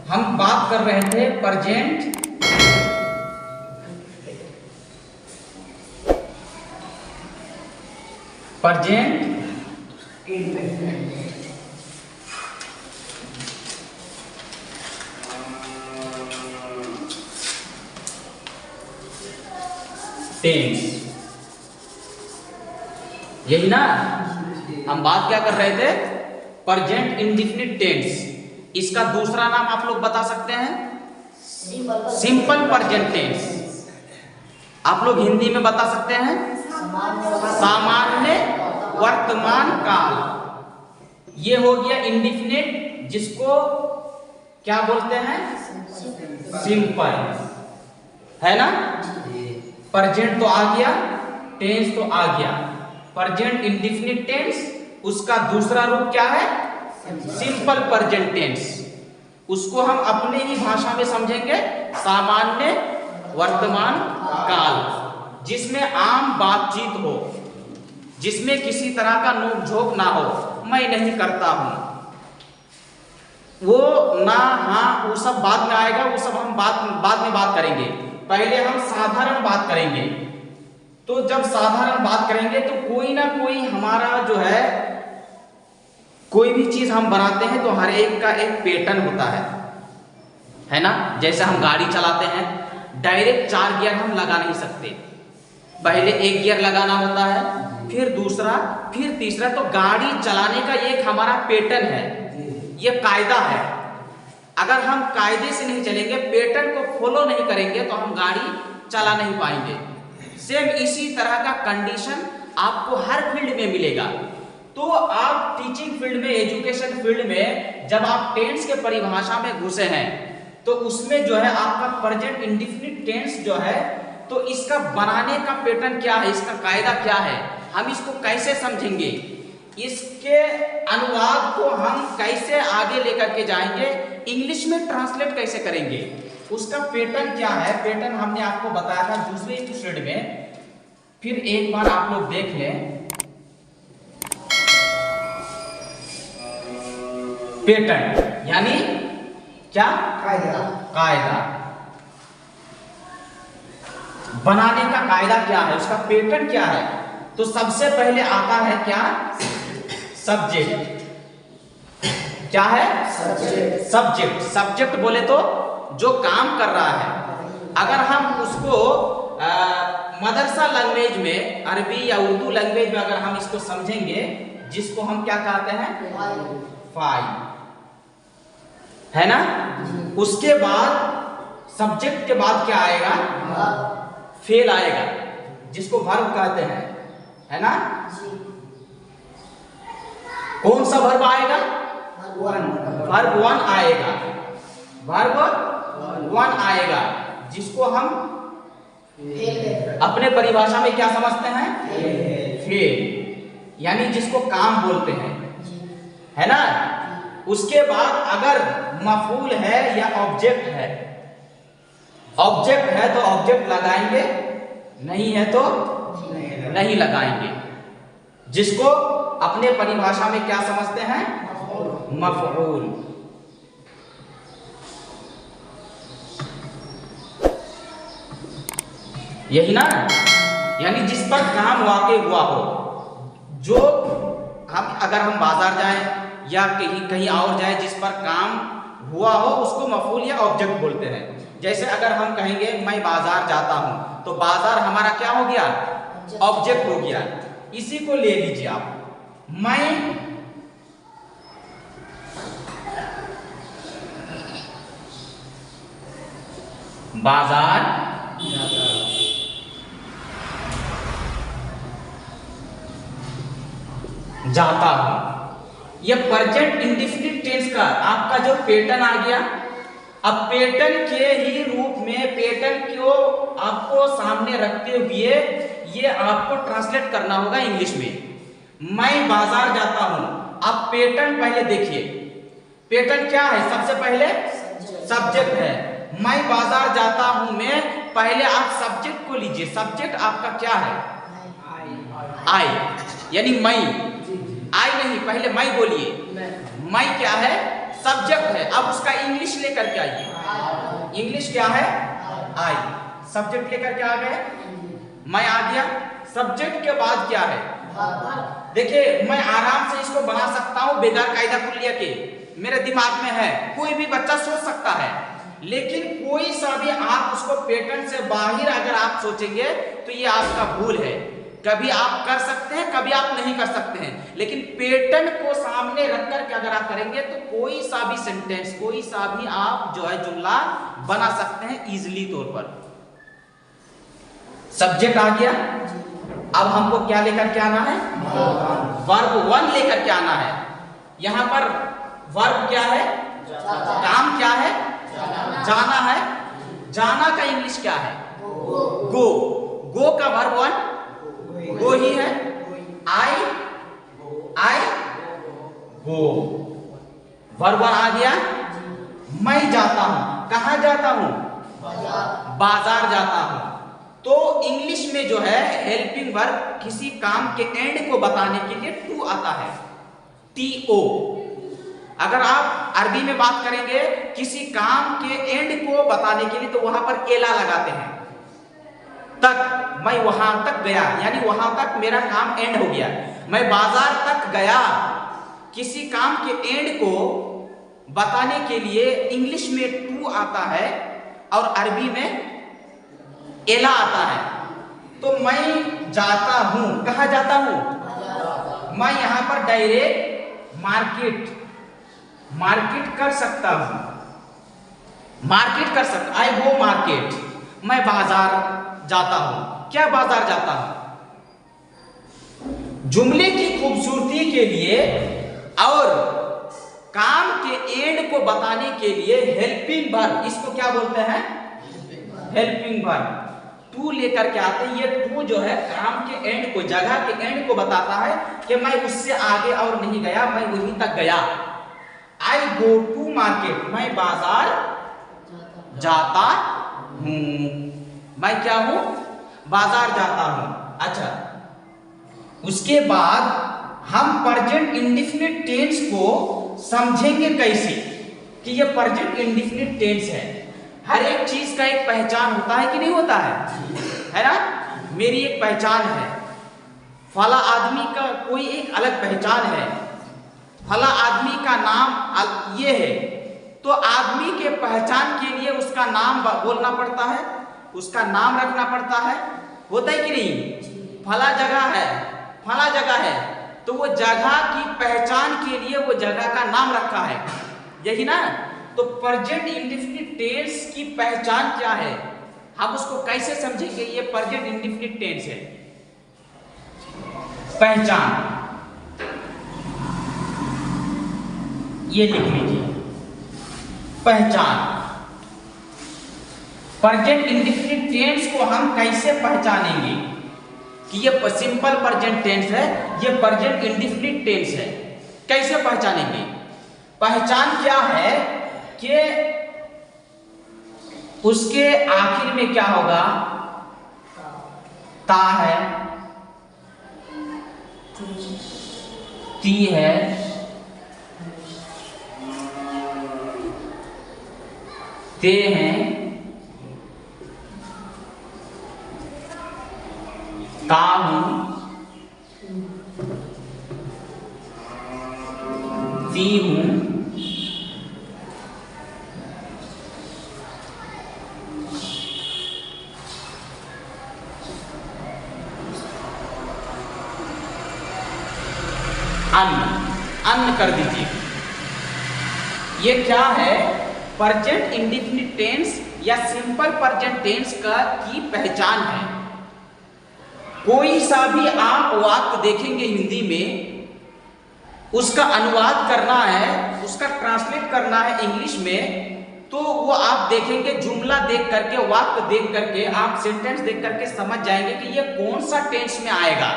हम बात कर रहे थे प्रेजेंट टेंस। यही ना, हम बात क्या कर रहे थे? Present indefinite tense. इसका दूसरा नाम आप लोग बता सकते हैं? Simple present tense. आप लोग हिंदी में बता सकते हैं? सामान्य वर्तमान काल। ये हो गया इंडेफिनिट, जिसको क्या बोलते हैं? सिंपल, है ना। प्रेजेंट तो आ गया, टेंस तो आ गया। प्रेजेंट इंडेफिनिट टेंस, उसका दूसरा रूप क्या है? Simple present tense. उसको हम अपने ही भाषा में समझेंगे सामान्य वर्तमान काल, जिसमें आम बातचीत हो, जिसमें किसी तरह का नोक-झोंक ना हो। मैं नहीं करता हूं, वो ना, हाँ, वो सब बाद में आएगा। वो सब हम बाद में बात करेंगे। पहले हम साधारण बात करेंगे। तो जब साधारण बात करेंगे तो कोई ना कोई हमारा जो है, कोई भी चीज हम बनाते हैं तो हर एक का एक पैटर्न होता है ना। जैसे हम गाड़ी चलाते हैं, डायरेक्ट 4 गियर हम लगा नहीं सकते। पहले 1 गियर लगाना होता है, फिर दूसरा, फिर तीसरा। तो गाड़ी चलाने का एक हमारा पैटर्न है, ये कायदा है। अगर हम कायदे से नहीं चलेंगे, पैटर्न को फॉलो नहीं करेंगे, तो हम गाड़ी चला नहीं पाएंगे। सेम इसी तरह का कंडीशन आपको हर फील्ड में मिलेगा। तो आप टीचिंग फील्ड में, एजुकेशन फील्ड में जब आप टेंस के परिभाषा में घुसे हैं, तो उसमें जो है आपका प्रेजेंट इंडेफिनिट टेंस जो है, तो इसका बनाने का पैटर्न क्या है, इसका कायदा क्या है, हम इसको कैसे समझेंगे, इसके अनुवाद को हम कैसे आगे लेकर के जाएंगे, इंग्लिश में ट्रांसलेट कैसे करेंगे, उसका पैटर्न क्या है। पैटर्न हमने आपको बताया था दूसरे एपिसोड में। फिर एक बार आप लोग देख लें पैटर्न, यानी क्या? कायदा। बनाने का कायदा क्या है, उसका पैटर्न क्या है। तो सबसे पहले आता है क्या? सब्जेक्ट। क्या है? सब्जेक्ट। सब्जेक्ट बोले तो जो काम कर रहा है। अगर हम उसको मदरसा लैंग्वेज में, अरबी या उर्दू लैंग्वेज में अगर हम इसको समझेंगे, जिसको हम क्या कहते हैं? फाइल, है ना। उसके बाद सब्जेक्ट के बाद क्या आएगा? फेल आएगा, जिसको वर्ब कहते हैं, है ना। कौन सा वर्ब आएगा? वर्ब 1 आएगा। वर्ब 1 आएगा, जिसको हम अपने परिभाषा में क्या समझते हैं? फेल, यानी जिसको काम बोलते हैं, है ना। उसके बाद अगर मफूल है या ऑब्जेक्ट है, ऑब्जेक्ट है तो ऑब्जेक्ट लगाएंगे, नहीं है तो नहीं लगाएंगे, जिसको अपने परिभाषा में क्या समझते हैं? मफऊल। यही ना, यानी जिस पर काम वाकई हुआ हो। जो अगर हम बाजार जाएं या कहीं और जाए, जिस पर काम हुआ हो, उसको मफूल या ऑब्जेक्ट बोलते हैं। जैसे अगर हम कहेंगे मैं बाजार जाता हूं, तो बाजार हमारा क्या हो गया? ऑब्जेक्ट हो गया। इसी को ले लीजिए आप, मैं बाजार जाता हूं। यह प्रेजेंट इंडेफिनिट टेंस का आपका जो पैटर्न आ गया। अब पैटर्न के ही रूप में, पैटर्न को आपको सामने रखते हुए ये आपको ट्रांसलेट करना होगा इंग्लिश में। मैं बाजार जाता हूं। अब पैटर्न पहले देखिए, पैटर्न क्या है? सबसे पहले सब्जेक्ट है। मैं बाजार जाता हूं में पहले आप सब्जेक्ट को लीजिए। सब्जेक्ट आपका क्या है? आई, यानी मैं। आई नहीं, पहले मैं बोलिए। मैं क्या है? सब्जेक्ट है। अब उसका इंग्लिश इंग्लिश लेकर के आइए। इंग्लिश क्या है? आई। सब्जेक्ट लेकर के आ गए, मैं आ गया। सब्जेक्ट के बाद क्या है? देखिए मैं आराम से इसको बना सकता हूं बेगर कायदा कुल्लिया के, मेरे दिमाग में है, कोई भी बच्चा सोच सकता है। लेकिन कोई सा भी आप उसको पैटर्न से बाहर अगर आप सोचेंगे तो ये आपका भूल है। कभी आप कर सकते हैं, कभी आप नहीं कर सकते हैं, लेकिन पैटर्न को सामने रख करके अगर आप करेंगे तो कोई सा भी सेंटेंस, कोई सा भी आप जो है जुमला बना सकते हैं इजीली तौर पर। सब्जेक्ट आ गया, अब हमको क्या लेकर के आना है? वर्ब वन लेकर के आना है। यहां पर वर्ब क्या है? काम क्या है? जाना है। जाना का इंग्लिश क्या है? गो। गो का वर्ब वन गो ही है। आई गो, वर्ब वन आ गया। मैं जाता हूं, कहां जाता हूं? बाजार जाता हूं। तो इंग्लिश में जो है हेल्पिंग वर्ब किसी काम के एंड को बताने के लिए टू आता है, टी ओ। अगर आप अरबी में बात करेंगे किसी काम के एंड को बताने के लिए तो वहां पर एला लगाते हैं। तक, मैं वहां तक गया, यानी वहां तक मेरा काम एंड हो गया। मैं बाजार तक गया, किसी काम के एंड को बताने के लिए इंग्लिश में टू आता है और अरबी में एला आता है। तो मैं जाता हूं, कहां जाता हूं? मैं यहां पर डायरेक्ट मार्केट कर सकता हूं, मार्केट कर सकता, आई गो मार्केट। मैं बाजार जाता हूं, क्या बाजार जाता हूं? जुमले की खूबसूरती के लिए और काम के एंड को बताने के लिए हेल्पिंग वर्ब, इसको क्या बोलते हैं? हेल्पिंग वर्ब टू लेकर के आते हैं। ये टू जो है काम के एंड को, जगह के एंड को बताता है कि मैं उससे आगे और नहीं गया, मैं वहीं तक गया। आई गो टू मार्केट, मैं बाजार जाता हूं। मैं क्या हूं? बाजार जाता हूं। अच्छा, उसके बाद हम प्रेजेंट इंडेफिनिट टेंस को समझेंगे कैसे कि ये प्रेजेंट इंडेफिनिट टेंस है। हर एक चीज का एक पहचान होता है कि नहीं होता है ना? मेरी एक पहचान है, फला आदमी का कोई एक अलग पहचान है, फला आदमी का नाम ये है। तो आदमी के पहचान के लिए उसका नाम बोलना पड़ता है, उसका नाम रखना पड़ता है, होता है कि नहीं? फला जगह है, फला जगह है, तो वो जगह की पहचान के लिए वो जगह का नाम रखा है, यही ना? तो प्रेजेंट इंडेफिनिट टेंस की पहचान क्या है, हम उसको कैसे समझेंगे? ये प्रेजेंट इंडेफिनिट टेंस है। पहचान ये लिख लीजिए, पहचान। प्रेजेंट इंडेफिनिट टेंस को हम कैसे पहचानेंगे कि ये सिंपल प्रेजेंट टेंस है, ये प्रेजेंट इंडेफिनिट टेंस है? कैसे पहचानेंगे? पहचान क्या है कि उसके आखिर में क्या होगा? ता है, ती है, ते हैं, ता हूं, ती हूं, अन्न कर दीजिए। ये क्या है? प्रेजेंट इंडेफिनिट टेंस या सिंपल प्रेजेंट टेंस की पहचान है। कोई सा भी आप वाक्य देखेंगे हिंदी में, उसका अनुवाद करना है, उसका ट्रांसलेट करना है इंग्लिश में, तो वो आप देखेंगे जुमला देख करके, वाक्य देख करके, आप सेंटेंस देख करके समझ जाएंगे कि ये कौन सा टेंस में आएगा।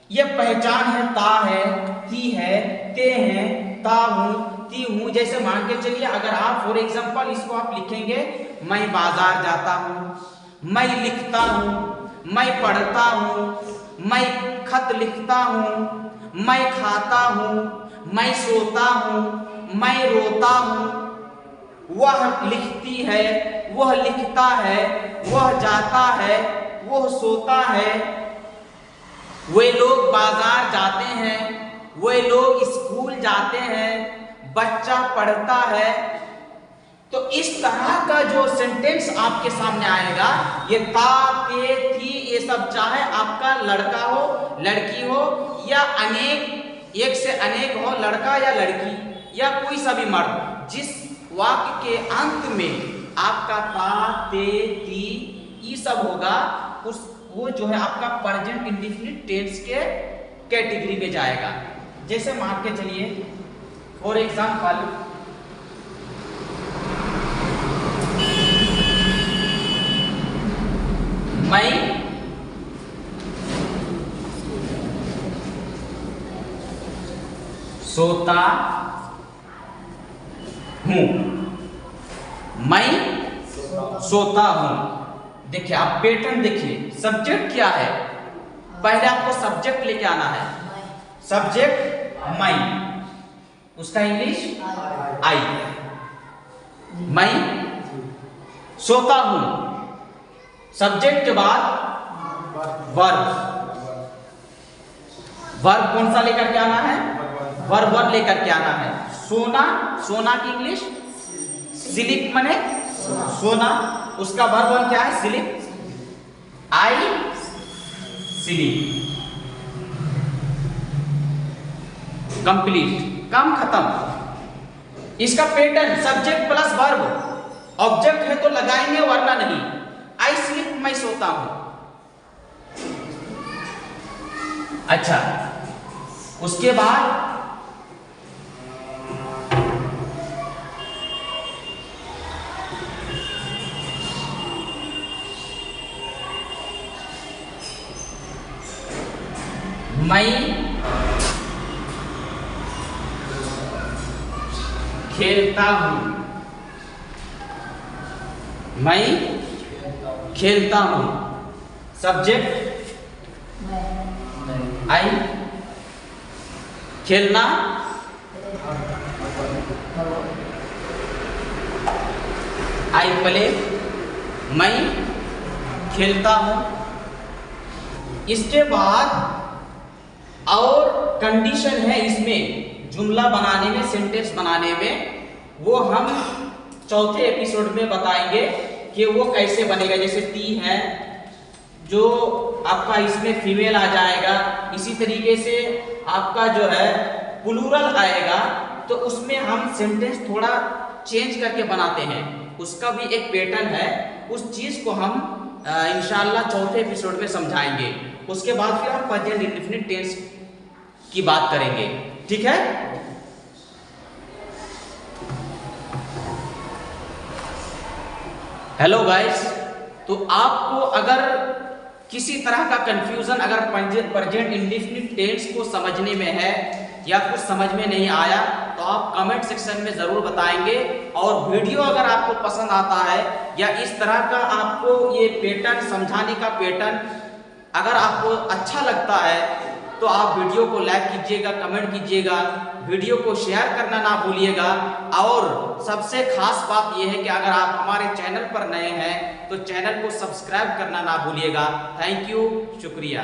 ये पहचान है, ता है, ती है, ते हैं, ता हूं, ती हूं। जैसे मान के चलिए, अगर आप फॉर एग्जांपल इसको आप लिखेंगे, मैं बाजार जाता हूं, मैं लिखता हूं, मैं पढ़ता हूं, मैं खत लिखता हूं, मैं खाता हूं, मैं सोता हूं, मैं रोता हूं। वह लिखती है, वह लिखता है, वह जाता है, वह सोता है, वे लोग बाजार जाते हैं, वे लोग स्कूल जाते हैं, बच्चा पढ़ता है। तो इस तरह का जो सेंटेंस आपके सामने आएगा, ये ता, ते, थी, ये सब चाहे आपका लड़का हो, लड़की हो या अनेक, एक से अनेक हो, लड़का या लड़की या कोई सा भी मर्द, जिस वाक्य के अंत में आपका ता, ते, ती ये सब होगा, उस वो जो है आपका प्रेजेंट इंडेफिनिट टेंस के कैटेगरी में जाएगा। जैसे मान के चलिए फॉर एग्जांपल, मैं सोता हूं, मैं सोता हूं। देखिए आप पैटर्न देखिए, सब्जेक्ट क्या है, पहले आपको सब्जेक्ट लेके आना है, सब्जेक्ट मैं, उसका इंग्लिश आई, मैं सोता हूं, सब्जेक्ट के बाद वर्ब, वर्ब कौन सा लेकर के आना है, वर्ब वन लेकर के आना है। सोना, सोना की इंग्लिश स्लीप मने सोना, उसका वर्ब वन क्या है, स्लीप, आई स्लीप, कंप्लीट, काम खत्म। इसका pattern subject plus verb, object है तो लगाएंगे वरना नहीं। आई स्लीप, मैं सोता हूं। अच्छा, उसके बाद मैं खेलता हूं, मैं खेलता हूं, सब्जेक्ट आई, खेलना आई प्ले, मैं खेलता हूं। इसके बाद और कंडीशन है इसमें जुमला बनाने में, सेंटेंस बनाने में, वो हम चौथे एपिसोड में बताएंगे कि वो कैसे बनेगा। जैसे ती है जो आपका इसमें फीमेल आ जाएगा, इसी तरीके से आपका जो है प्लूरल आएगा, तो उसमें हम सेंटेंस थोड़ा चेंज करके बनाते हैं, उसका भी एक पैटर्न है। उस चीज को हम इंशाल्लाह चौथे एपिसोड में समझाएंगे। उसके बाद फिर हम प्रेजेंट इंडेफिनिट टेंस की बात करेंगे, ठीक है। हेलो गाइस, तो आपको अगर किसी तरह का कंफ्यूजन अगर प्रेजेंट इंडेफिनिट टेंस को समझने में है या कुछ समझ में नहीं आया तो आप कमेंट सेक्शन में जरूर बताएंगे। और वीडियो अगर आपको पसंद आता है या इस तरह का आपको ये पैटर्न समझाने का पैटर्न अगर आपको अच्छा लगता है तो आप वीडियो को लाइक कीजिएगा, कमेंट कीजिएगा, वीडियो को शेयर करना ना भूलिएगा। और सबसे खास बात यह है कि अगर आप हमारे चैनल पर नए हैं तो चैनल को सब्सक्राइब करना ना भूलिएगा। थैंक यू, शुक्रिया।